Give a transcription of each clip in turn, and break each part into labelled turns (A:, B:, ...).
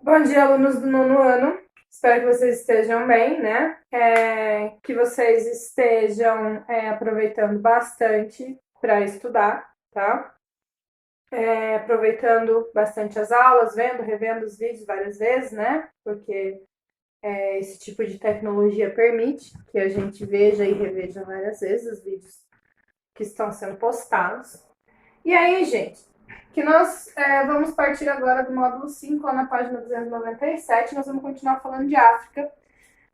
A: Bom dia, alunos do nono ano. Espero que vocês estejam bem, né? Que vocês estejam aproveitando bastante para estudar, tá? Aproveitando bastante as aulas, vendo, revendo os vídeos várias vezes, né? Porque esse tipo de tecnologia permite que a gente veja e reveja várias vezes os vídeos que estão sendo postados. E aí, gente, que nós vamos partir agora do módulo 5, lá na página 297. Nós vamos continuar falando de África,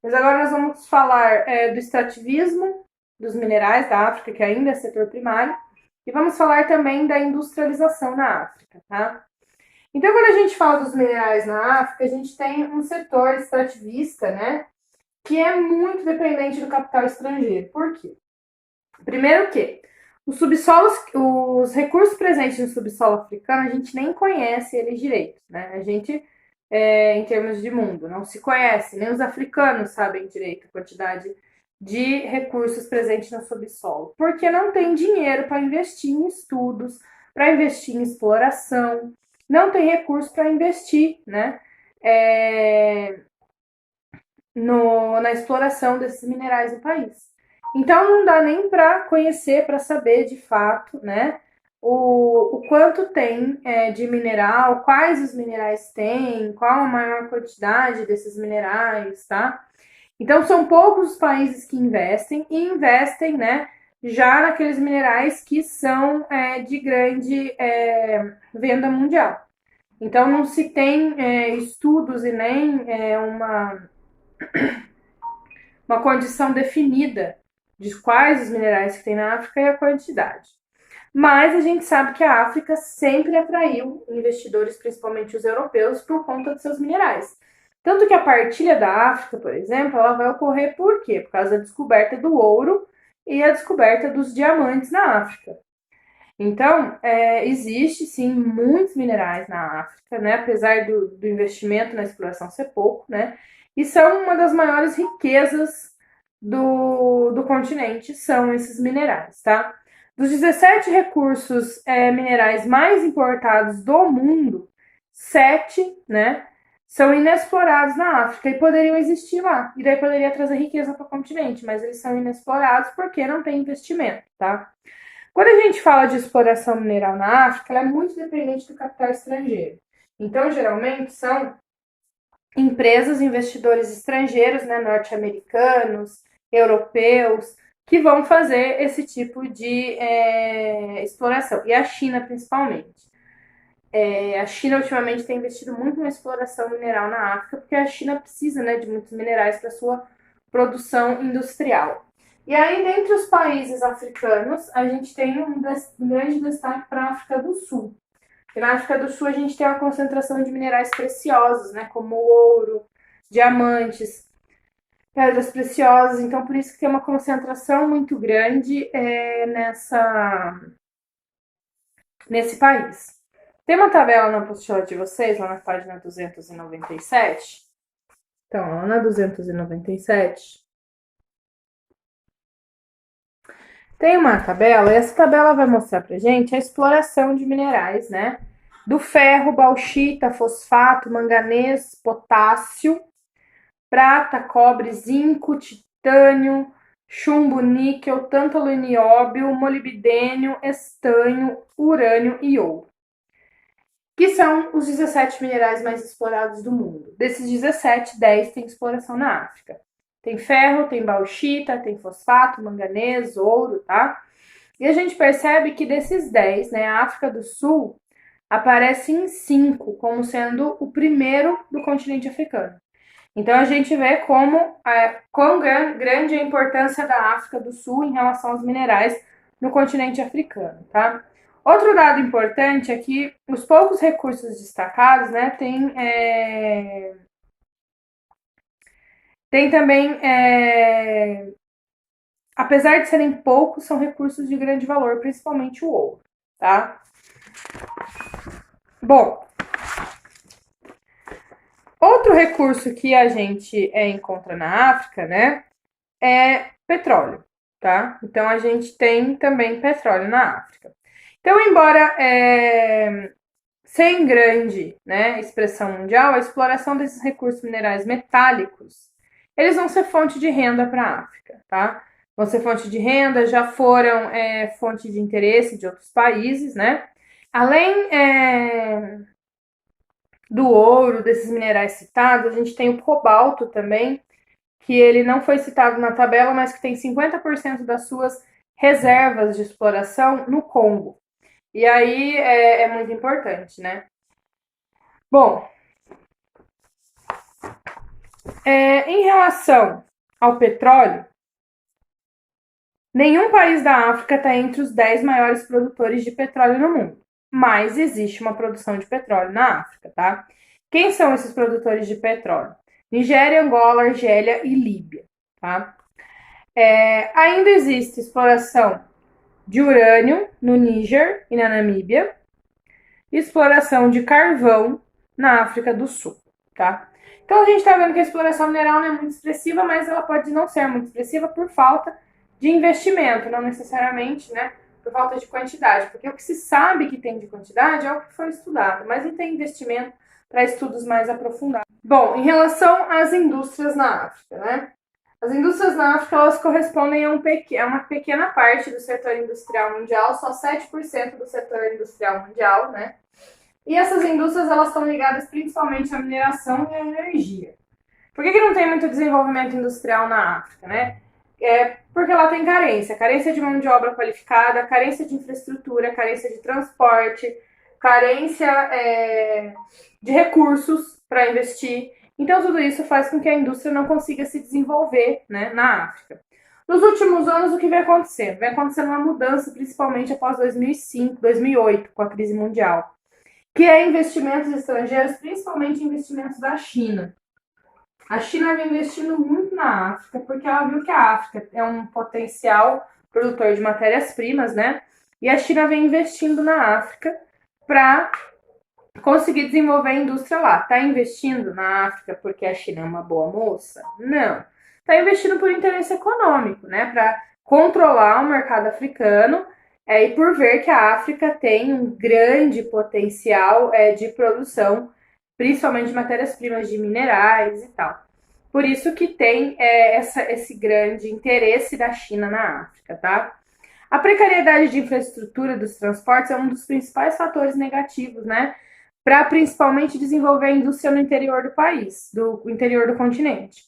A: mas agora nós vamos falar do extrativismo dos minerais da África, que ainda é setor primário, e vamos falar também da industrialização na África, tá? Então, quando a gente fala dos minerais na África, a gente tem um setor extrativista, né, que é muito dependente do capital estrangeiro. Por quê? Primeiro que os subsolos, os recursos presentes no subsolo africano, a gente nem conhece eles direito, né? A gente, em termos de mundo, não se conhece, nem os africanos sabem direito a quantidade de recursos presentes no subsolo, porque não tem dinheiro para investir em estudos, para investir em exploração, não tem recurso para investir, né? Na exploração desses minerais no país. Então não dá nem para conhecer, para saber de fato, né, o quanto tem de mineral, quais os minerais tem, qual a maior quantidade desses minerais, tá? Então são poucos os países que investem e investem, né, já naqueles minerais que são de grande venda mundial. Então não se tem estudos e nem uma condição definida de quais os minerais que tem na África e a quantidade. Mas a gente sabe que a África sempre atraiu investidores, principalmente os europeus, por conta dos seus minerais. Tanto que a partilha da África, por exemplo, ela vai ocorrer por quê? Por causa da descoberta do ouro e a descoberta dos diamantes na África. Então, existe sim muitos minerais na África, né? Apesar do investimento na exploração ser pouco, né? E são uma das maiores riquezas do continente, são esses minerais, tá? Dos 17 recursos minerais mais importados do mundo, 7, né, são inexplorados na África e poderiam existir lá. E daí poderia trazer riqueza para o continente, mas eles são inexplorados porque não tem investimento, tá? Quando a gente fala de exploração mineral na África, ela é muito dependente do capital estrangeiro. Então, geralmente, são empresas, investidores estrangeiros, né, norte-americanos, europeus, que vão fazer esse tipo de exploração. E a China, principalmente. A China, ultimamente, tem investido muito na exploração mineral na África, porque a China precisa, né, de muitos minerais para sua produção industrial. E aí, dentre os países africanos, a gente tem um grande destaque para a África do Sul. Porque na África do Sul a gente tem uma concentração de minerais preciosos, né, como ouro, diamantes, pedras preciosas. Então, por isso que tem uma concentração muito grande nesse país. Tem uma tabela na apostila de vocês, lá na página 297. Então, lá na 297, tem uma tabela, e essa tabela vai mostrar pra gente a exploração de minerais, né? Do ferro, bauxita, fosfato, manganês, potássio, prata, cobre, zinco, titânio, chumbo, níquel, tântalo e nióbio, molibdênio, estanho, urânio e ouro. Que são os 17 minerais mais explorados do mundo. Desses 17, 10 tem exploração na África. Tem ferro, tem bauxita, tem fosfato, manganês, ouro, tá? E a gente percebe que desses 10, né, a África do Sul aparece em 5, como sendo o primeiro do continente africano. Então a gente vê quão grande é a importância da África do Sul em relação aos minerais no continente africano, tá? Outro dado importante é que os poucos recursos destacados, né, tem também, apesar de serem poucos, são recursos de grande valor, principalmente o ouro, tá? Bom, outro recurso que a gente encontra na África, né, é petróleo, tá? Então a gente tem também petróleo na África. Então, embora sem grande, né, expressão mundial, a exploração desses recursos minerais metálicos, eles vão ser fonte de renda para a África, tá? Vão ser fonte de renda, já foram fonte de interesse de outros países, né? Além do ouro, desses minerais citados, a gente tem o cobalto também, que ele não foi citado na tabela, mas que tem 50% das suas reservas de exploração no Congo. E aí é muito importante, né? Bom, em relação ao petróleo, nenhum país da África está entre os 10 maiores produtores de petróleo no mundo, mas existe uma produção de petróleo na África, tá? Quem são esses produtores de petróleo? Nigéria, Angola, Argélia e Líbia, tá? Ainda existe exploração de urânio no Níger e na Namíbia, e exploração de carvão na África do Sul, tá? Então a gente está vendo que a exploração mineral não é muito expressiva, mas ela pode não ser muito expressiva por falta de investimento, não necessariamente, né, por falta de quantidade, porque o que se sabe que tem de quantidade é o que foi estudado, mas não tem investimento para estudos mais aprofundados. Bom, em relação às indústrias na África, né? As indústrias na África, elas correspondem a uma pequena parte do setor industrial mundial, só 7% do setor industrial mundial, né? E essas indústrias, elas estão ligadas principalmente à mineração e à energia. Por que não tem muito desenvolvimento industrial na África, né? Porque lá tem carência de mão de obra qualificada, carência de infraestrutura, carência de transporte, carência de recursos para investir. Então, tudo isso faz com que a indústria não consiga se desenvolver, né, na África. Nos últimos anos, o que vem acontecendo? Vem acontecendo uma mudança, principalmente após 2005, 2008, com a crise mundial, que é investimentos estrangeiros, principalmente investimentos da China. A China vem investindo muito na África, porque ela viu que a África é um potencial produtor de matérias-primas, né? E a China vem investindo na África para conseguir desenvolver a indústria lá. Está investindo na África porque a China é uma boa moça? Não. Está investindo por interesse econômico, né? Para controlar o mercado africano e por ver que a África tem um grande potencial de produção, principalmente de matérias-primas, de minerais e tal. Por isso que tem esse grande interesse da China na África, tá? A precariedade de infraestrutura dos transportes é um dos principais fatores negativos, né? Para principalmente desenvolver a indústria no interior do país, do interior do continente.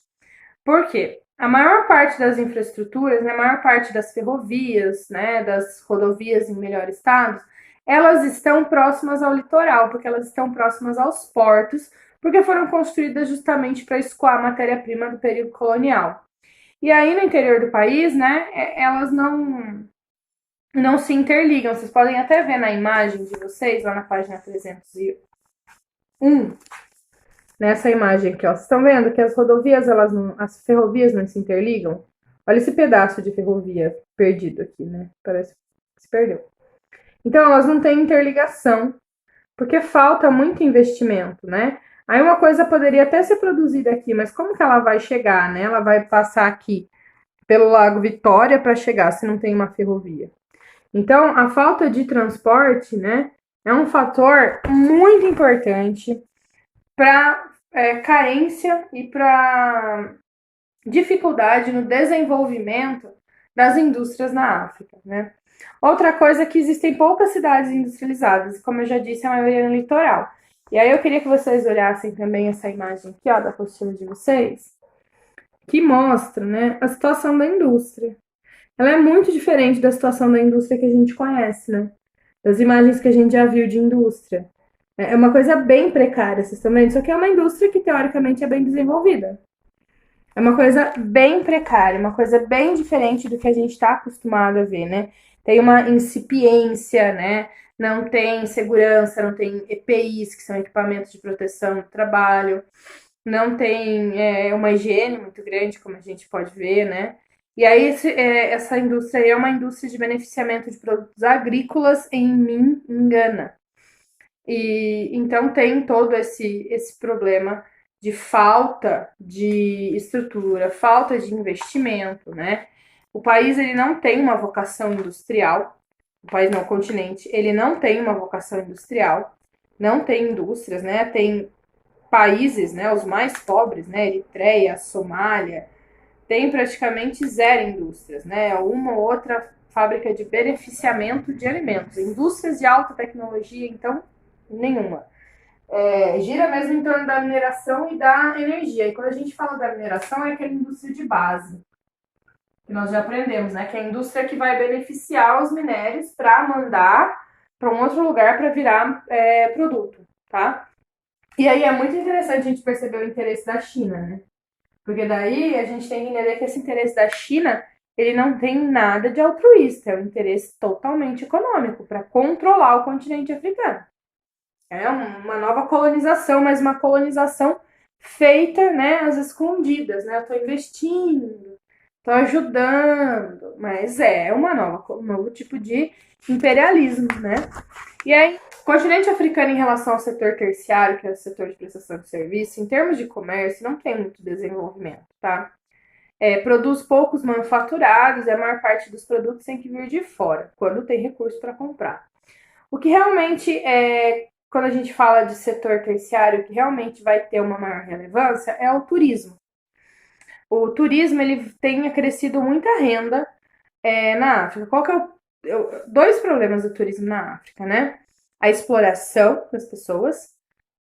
A: Por quê? A maior parte das infraestruturas, né, a maior parte das ferrovias, né, das rodovias em melhor estado, elas estão próximas ao litoral, porque elas estão próximas aos portos, porque foram construídas justamente para escoar matéria-prima do período colonial. E aí no interior do país, né, elas não se interligam. Vocês podem até ver na imagem de vocês, lá na página 301, nessa imagem aqui, ó. Vocês estão vendo que as rodovias, as ferrovias não se interligam? Olha esse pedaço de ferrovia perdido aqui, né? Parece que se perdeu. Então, elas não têm interligação, porque falta muito investimento, né? Aí uma coisa poderia até ser produzida aqui, mas como que ela vai chegar, né? Ela vai passar aqui pelo Lago Vitória para chegar, se não tem uma ferrovia. Então, a falta de transporte, né, é um fator muito importante para carência e para dificuldade no desenvolvimento das indústrias na África, né? Outra coisa é que existem poucas cidades industrializadas, como eu já disse, a maioria no litoral. E aí eu queria que vocês olhassem também essa imagem aqui, ó, da apostila de vocês, que mostra, né, a situação da indústria. Ela é muito diferente da situação da indústria que a gente conhece, né? Das imagens que a gente já viu de indústria. É uma coisa bem precária, vocês estão vendo? Só que é uma indústria que teoricamente é bem desenvolvida. É uma coisa bem precária, uma coisa bem diferente do que a gente está acostumado a ver, né? Tem uma incipiência, né? Não tem segurança, não tem EPIs, que são equipamentos de proteção do trabalho, não tem uma higiene muito grande, como a gente pode ver, né? E aí essa indústria é uma indústria de beneficiamento de produtos agrícolas em Gana. E então tem todo esse problema de falta de estrutura, falta de investimento, né? O país ele não tem uma vocação industrial, o país não, o continente, ele não tem uma vocação industrial. não tem indústrias, né? Tem países, né, os mais pobres, né, Eritreia, Somália, tem praticamente zero indústrias, né? Uma ou outra fábrica de beneficiamento de alimentos. Indústrias de alta tecnologia, então, nenhuma. Gira mesmo em torno da mineração e da energia. E quando a gente fala da mineração, é aquela indústria de base, que nós já aprendemos, né? Que é a indústria que vai beneficiar os minérios para mandar para um outro lugar para virar produto, tá? E aí é muito interessante a gente perceber o interesse da China, né? Porque daí a gente tem que entender que esse interesse da China, ele não tem nada de altruísta, é um interesse totalmente econômico para controlar o continente africano. É uma nova colonização, mas uma colonização feita, né, às escondidas, né? Eu estou investindo, estou ajudando, mas é um novo tipo de imperialismo, né? E aí, o continente africano em relação ao setor terciário, que é o setor de prestação de serviço, em termos de comércio, não tem muito desenvolvimento, tá? Produz poucos manufaturados e a maior parte dos produtos tem que vir de fora, quando tem recurso para comprar. O que realmente quando a gente fala de setor terciário, que realmente vai ter uma maior relevância, é o turismo. O turismo ele tem acrescido muita renda na África. Qual que é dois problemas do turismo na África, né? A exploração das pessoas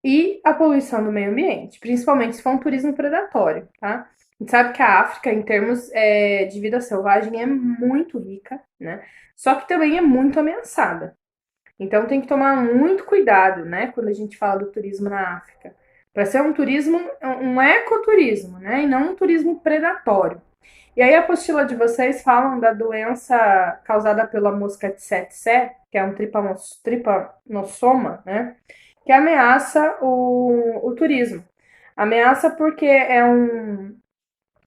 A: e a poluição do meio ambiente, principalmente se for um turismo predatório, tá? A gente sabe que a África, em termos de vida selvagem, é muito rica, né? Só que também é muito ameaçada. Então tem que tomar muito cuidado, né, quando a gente fala do turismo na África. Para ser um turismo, um ecoturismo, né, e não um turismo predatório. E aí a apostila de vocês falam da doença causada pela mosca tsetse, que é um tripanossoma, né, que ameaça o turismo. Ameaça porque é um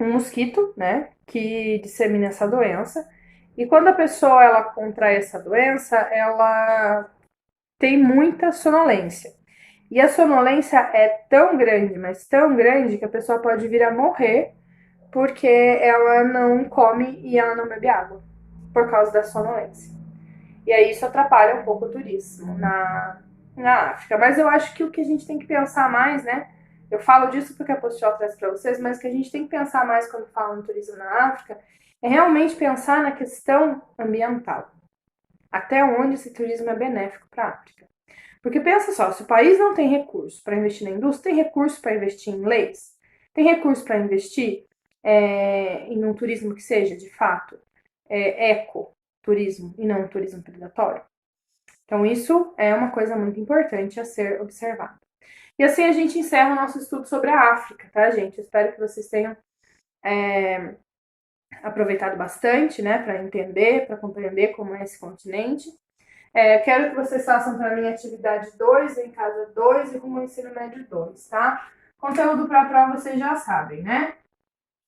A: mosquito, né, que dissemina essa doença. E quando a pessoa ela contrai essa doença, ela tem muita sonolência. E a sonolência é tão grande, mas tão grande, que a pessoa pode vir a morrer porque ela não come e ela não bebe água por causa da sonolência. E aí isso atrapalha um pouco o turismo na África. Mas eu acho que o que a gente tem que pensar mais, né? Eu falo disso porque a Postal traz para vocês, mas que a gente tem que pensar mais quando fala no turismo na África é realmente pensar na questão ambiental. Até onde esse turismo é benéfico para a África. Porque pensa só, se o país não tem recurso para investir na indústria, tem recurso para investir em leis? Tem recurso para investir em um turismo que seja, de fato, ecoturismo e não um turismo predatório? Então, isso é uma coisa muito importante a ser observada. E assim a gente encerra o nosso estudo sobre a África, tá, gente? Eu espero que vocês tenham aproveitado bastante, né, para entender, para compreender como é esse continente. Quero que vocês façam para mim atividade 2, em casa 2 e rumo ao ensino médio 2, tá? Conteúdo para a prova vocês já sabem, né?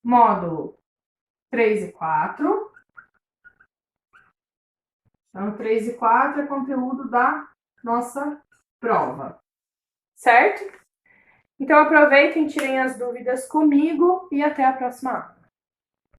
A: Módulo 3 e 4. Então, 3 e 4 é conteúdo da nossa prova, certo? Então, aproveitem, tirem as dúvidas comigo e até a próxima aula.